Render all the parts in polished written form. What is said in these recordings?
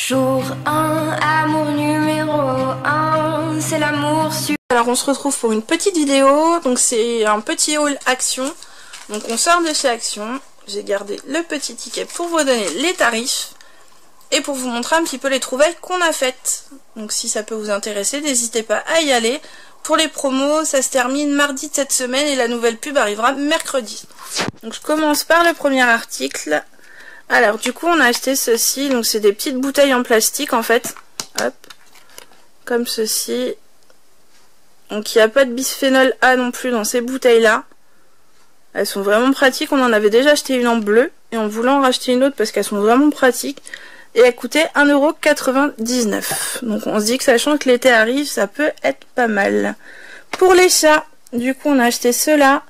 Jour 1, amour numéro 1, c'est l'amour sur... Alors on se retrouve pour une petite vidéo, donc c'est un petit haul Action. Donc on sort de chez Action, j'ai gardé le petit ticket pour vous donner les tarifs et pour vous montrer un petit peu les trouvailles qu'on a faites. Donc si ça peut vous intéresser, n'hésitez pas à y aller. Pour les promos, ça se termine mardi de cette semaine et la nouvelle pub arrivera mercredi. Donc je commence par le premier article. Alors du coup on a acheté ceci, donc c'est des petites bouteilles en plastique en fait. Hop, comme ceci. Donc il n'y a pas de bisphénol A non plus dans ces bouteilles là. Elles sont vraiment pratiques, on en avait déjà acheté une en bleu et on voulait en racheter une autre parce qu'elles sont vraiment pratiques. Et elle coûtait 1,99 €. Donc on se dit que sachant que l'été arrive, ça peut être pas mal. Pour les chats, du coup on a acheté ceux-là.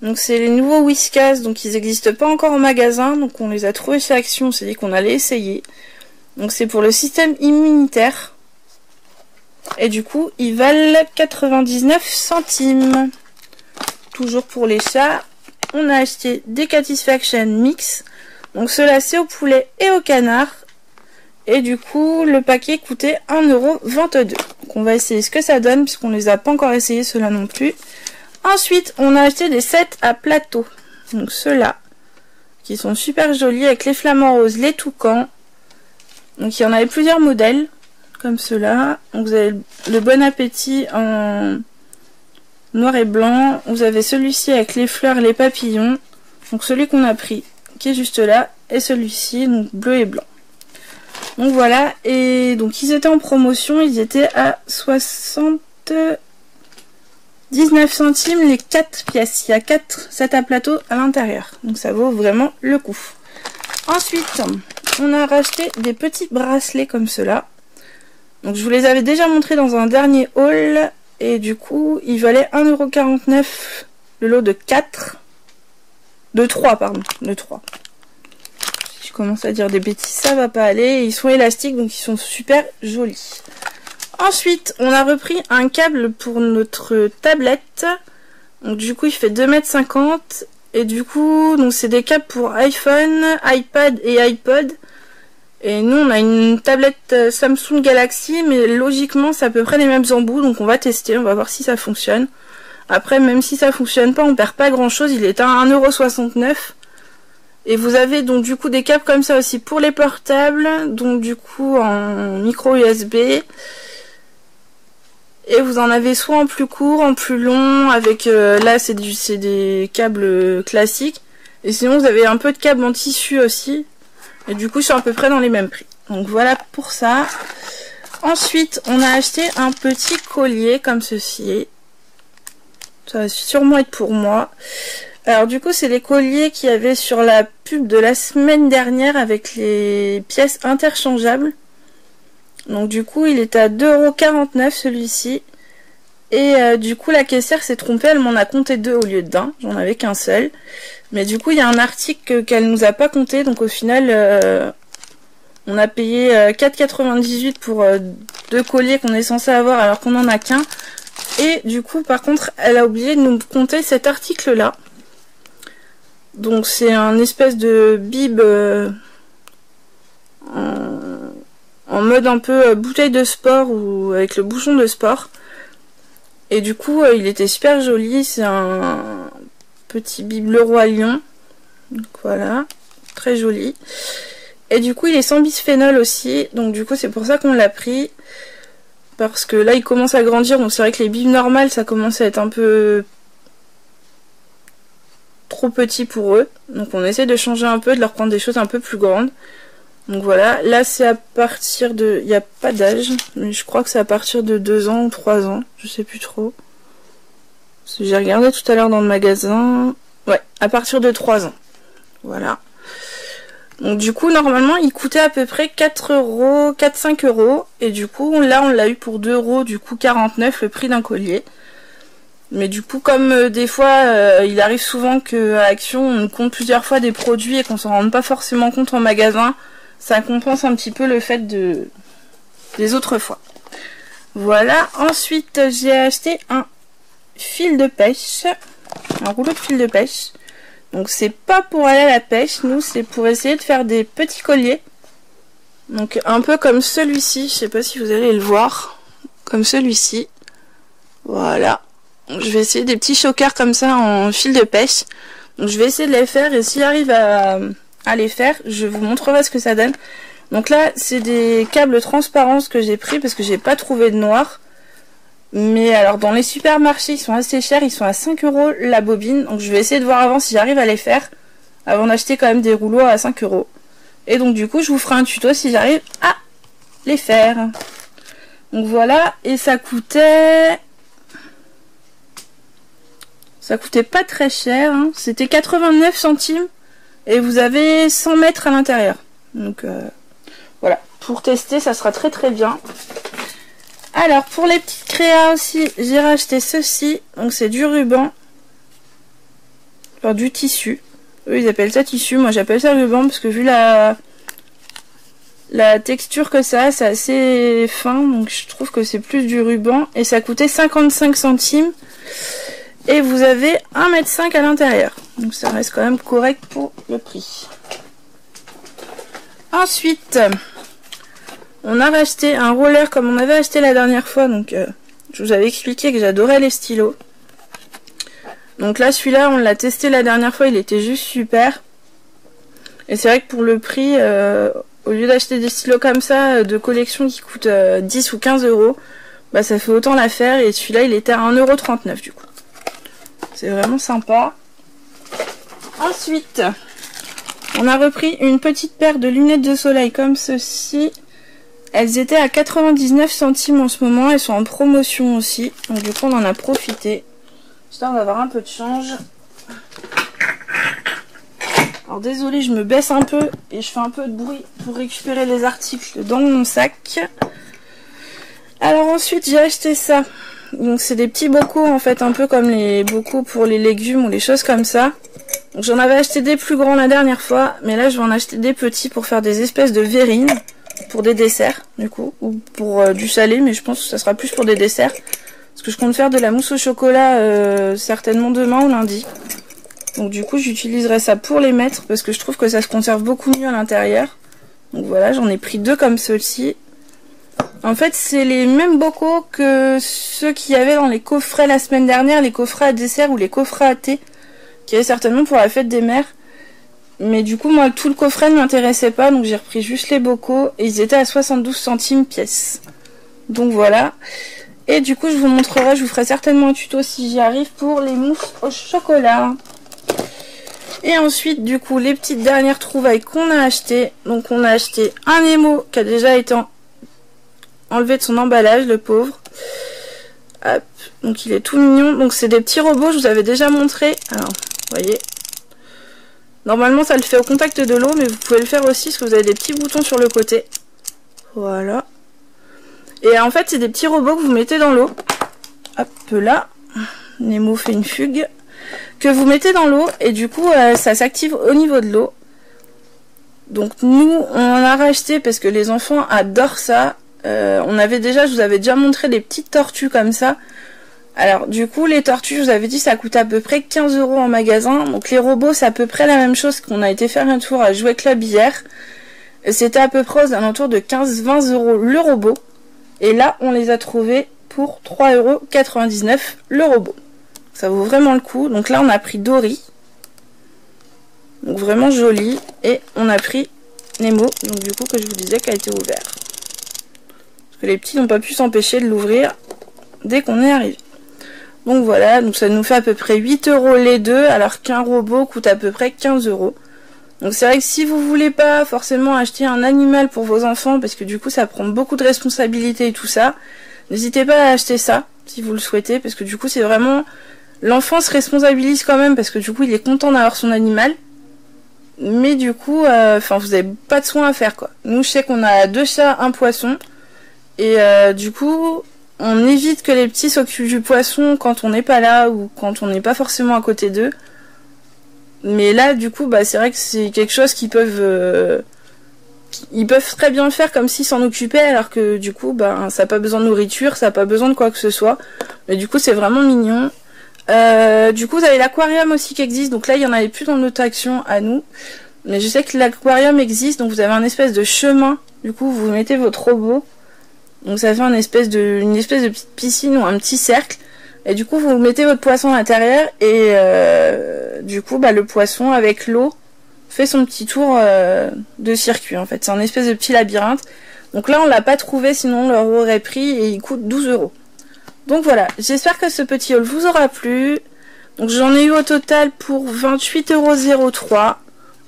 Donc c'est les nouveaux Whiskas, donc ils n'existent pas encore en magasin. Donc on les a trouvés chez Action, on s'est dit qu'on allait essayer. Donc c'est pour le système immunitaire. Et du coup ils valent 99 centimes. Toujours pour les chats, on a acheté des Catisfaction Mix. Donc ceux-là c'est au poulet et au canard. Et du coup, le paquet coûtait 1,22 €. Donc on va essayer ce que ça donne, puisqu'on les a pas encore essayés, ceux-là non plus. Ensuite, on a acheté des sets à plateau. Donc ceux-là, qui sont super jolis, avec les flamants roses, les toucans. Donc il y en avait plusieurs modèles, comme ceux-là. Donc vous avez le bon appétit en noir et blanc. Vous avez celui-ci avec les fleurs et les papillons. Donc celui qu'on a pris, qui est juste là, et celui-ci, donc bleu et blanc. Donc voilà, et donc ils étaient en promotion, ils étaient à 79 centimes les 4 pièces. Il y a 4 sets à plateau à l'intérieur, donc ça vaut vraiment le coup. Ensuite, on a racheté des petits bracelets comme ceux-là. Donc je vous les avais déjà montrés dans un dernier haul, et du coup ils valaient 1,49 € le lot de 4. De 3, pardon, de 3. Je commence à dire des bêtises, ça va pas aller. Ils sont élastiques, donc ils sont super jolis. Ensuite, on a repris un câble pour notre tablette. Donc du coup, il fait 2,50 m. Et du coup, donc c'est des câbles pour iPhone, iPad et iPod. Et nous, on a une tablette Samsung Galaxy, mais logiquement, c'est à peu près les mêmes embouts. Donc on va tester, on va voir si ça fonctionne. Après, même si ça fonctionne pas, on perd pas grand chose. Il est à 1,69 €. Et vous avez donc du coup des câbles comme ça aussi pour les portables, donc du coup en micro USB. Et vous en avez soit en plus court, en plus long, avec là c'est des câbles classiques. Et sinon vous avez un peu de câbles en tissu aussi. Et du coup ils sont à peu près dans les mêmes prix. Donc voilà pour ça. Ensuite on a acheté un petit collier comme ceci. Ça va sûrement être pour moi. Alors du coup c'est les colliers qu'il y avait sur la pub de la semaine dernière avec les pièces interchangeables. Donc du coup il est à 2,49 € celui-ci. Et du coup la caissière s'est trompée, elle m'en a compté 2 au lieu d'un, j'en avais qu'un seul. Mais du coup il y a un article qu'elle nous a pas compté, donc au final on a payé 4,98 € pour 2 colliers qu'on est censé avoir alors qu'on en a qu'un. Et du coup par contre elle a oublié de nous compter cet article là. Donc c'est un espèce de bib en mode un peu bouteille de sport ou avec le bouchon de sport. Et du coup il était super joli, c'est un petit bib Le Roi Lion. Donc voilà, très joli. Et du coup il est sans bisphénol aussi, donc du coup c'est pour ça qu'on l'a pris. Parce que là il commence à grandir, donc c'est vrai que les bibs normales ça commence à être un peu trop petit pour eux, donc on essaie de changer un peu, de leur prendre des choses un peu plus grandes. Donc voilà, là c'est à partir de, il n'y a pas d'âge, mais je crois que c'est à partir de 2 ans ou 3 ans, je sais plus trop. J'ai regardé tout à l'heure dans le magasin, ouais, à partir de 3 ans. Voilà. Donc du coup normalement il coûtait à peu près 4,5 €, et du coup là on l'a eu pour 2 €, du coup 49 le prix d'un collier. Mais du coup comme des fois il arrive souvent qu'à Action on compte plusieurs fois des produits et qu'on s'en rende pas forcément compte en magasin, ça compense un petit peu le fait des autres fois. Voilà, ensuite j'ai acheté un fil de pêche, un rouleau de fil de pêche. Donc c'est pas pour aller à la pêche, nous c'est pour essayer de faire des petits colliers. Donc un peu comme celui-ci, je sais pas si vous allez le voir, comme celui-ci. Voilà. Je vais essayer des petits chokers comme ça en fil de pêche. Donc je vais essayer de les faire et si j'arrive à les faire, je vous montrerai ce que ça donne. Donc là, c'est des câbles transparents que j'ai pris parce que j'ai pas trouvé de noir. Mais alors dans les supermarchés, ils sont assez chers, ils sont à 5 € la bobine. Donc je vais essayer de voir avant si j'arrive à les faire, avant d'acheter quand même des rouleaux à 5 €. Et donc du coup, je vous ferai un tuto si j'arrive à les faire. Donc voilà, et ça coûtait pas très cher, hein. C'était 89 centimes et vous avez 100 mètres à l'intérieur. Donc voilà, pour tester, ça sera très très bien. Alors pour les petites créas aussi, j'ai racheté ceci. Donc c'est du ruban, enfin du tissu. Eux ils appellent ça tissu, moi j'appelle ça ruban parce que vu la texture que ça a, c'est assez fin, donc je trouve que c'est plus du ruban. Et ça coûtait 55 centimes. Et vous avez 1,5 m à l'intérieur. Donc ça reste quand même correct pour le prix. Ensuite, on a racheté un roller comme on avait acheté la dernière fois. Donc je vous avais expliqué que j'adorais les stylos. Donc là, celui-là, on l'a testé la dernière fois, il était juste super. Et c'est vrai que pour le prix, au lieu d'acheter des stylos comme ça, de collection qui coûtent 10 ou 15 €, bah ça fait autant l'affaire. Et celui-là, il était à 1,39 € du coup. C'est vraiment sympa. Ensuite, on a repris une petite paire de lunettes de soleil comme ceci. Elles étaient à 99 centimes en ce moment. Elles sont en promotion aussi. Donc du coup, on en a profité. J'espère d'avoir un peu de change. Alors désolé, je me baisse un peu et je fais un peu de bruit pour récupérer les articles dans mon sac. Alors ensuite, j'ai acheté ça. Donc c'est des petits bocaux en fait, un peu comme les bocaux pour les légumes ou les choses comme ça. Donc j'en avais acheté des plus grands la dernière fois, mais là je vais en acheter des petits pour faire des espèces de verrines, pour des desserts du coup, ou pour du salé, mais je pense que ça sera plus pour des desserts. Parce que je compte faire de la mousse au chocolat certainement demain ou lundi. Donc du coup j'utiliserai ça pour les mettre, parce que je trouve que ça se conserve beaucoup mieux à l'intérieur. Donc voilà, j'en ai pris deux comme ceux-ci. En fait, c'est les mêmes bocaux que ceux qu'il y avait dans les coffrets la semaine dernière, les coffrets à dessert ou les coffrets à thé, qui avaient certainement pour la fête des mères. Mais du coup, moi, tout le coffret ne m'intéressait pas, donc j'ai repris juste les bocaux, et ils étaient à 72 centimes pièce. Donc voilà. Et du coup, je vous montrerai, je vous ferai certainement un tuto si j'y arrive pour les mousses au chocolat. Et ensuite, du coup, les petites dernières trouvailles qu'on a achetées. Donc on a acheté un Nemo qui a déjà été enlevé de son emballage, le pauvre. Hop, donc il est tout mignon. Donc c'est des petits robots, je vous avais déjà montré. Alors, vous voyez. Normalement ça le fait au contact de l'eau, mais vous pouvez le faire aussi parce que vous avez des petits boutons sur le côté. Voilà. Et en fait c'est des petits robots que vous mettez dans l'eau. Hop là. Nemo fait une fugue. Que vous mettez dans l'eau et du coup ça s'active au niveau de l'eau. Donc nous on en a racheté parce que les enfants adorent ça. Je vous avais déjà montré des petites tortues comme ça. Alors du coup les tortues, je vous avais dit, ça coûte à peu près 15 € en magasin. Donc les robots c'est à peu près la même chose, qu'on a été faire un tour à Jouet Club hier. C'était à peu près aux alentours de 15-20 € le robot. Et là on les a trouvés pour 3,99 € le robot. Ça vaut vraiment le coup. Donc là on a pris Dory. Donc vraiment joli. Et on a pris Nemo. Donc du coup que je vous disais qu'elle était ouverte. Parce que les petits n'ont pas pu s'empêcher de l'ouvrir dès qu'on est arrivé. Donc voilà, donc ça nous fait à peu près 8 € les deux, alors qu'un robot coûte à peu près 15 €. Donc c'est vrai que si vous voulez pas forcément acheter un animal pour vos enfants, parce que du coup ça prend beaucoup de responsabilités et tout ça, n'hésitez pas à acheter ça, si vous le souhaitez, parce que du coup c'est vraiment... L'enfant se responsabilise quand même, parce que du coup il est content d'avoir son animal. Mais du coup, vous n'avez pas de soins à faire quoi. Nous je sais qu'on a 2 chats, 1 poisson. Et du coup, on évite que les petits s'occupent du poisson quand on n'est pas là ou quand on n'est pas forcément à côté d'eux. Mais là, du coup, c'est vrai que c'est quelque chose qu'ils peuvent très bien faire comme s'ils s'en occupaient, alors que du coup, ça n'a pas besoin de nourriture, ça n'a pas besoin de quoi que ce soit. Mais du coup, c'est vraiment mignon. Du coup, vous avez l'aquarium aussi qui existe. Donc là, il n'y en avait plus dans notre action à nous. Mais je sais que l'aquarium existe, donc vous avez un espèce de chemin. Du coup, vous mettez votre robot. Donc ça fait une espèce de petite piscine ou un petit cercle. Et du coup, vous mettez votre poisson à l'intérieur. Et du coup, le poisson, avec l'eau, fait son petit tour de circuit, en fait. C'est un espèce de petit labyrinthe. Donc là, on l'a pas trouvé, sinon on l'aurait pris et il coûte 12 €. Donc voilà, j'espère que ce petit haul vous aura plu. Donc j'en ai eu au total pour 28,03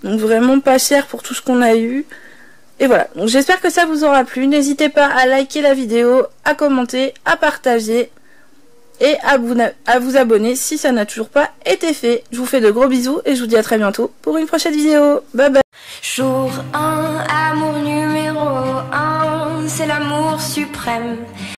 €. Donc vraiment pas cher pour tout ce qu'on a eu. Et voilà, donc j'espère que ça vous aura plu. N'hésitez pas à liker la vidéo, à commenter, à partager et à vous abonner si ça n'a toujours pas été fait. Je vous fais de gros bisous et je vous dis à très bientôt pour une prochaine vidéo. Bye bye. Jour 1, amour numéro 1, c'est l'amour suprême.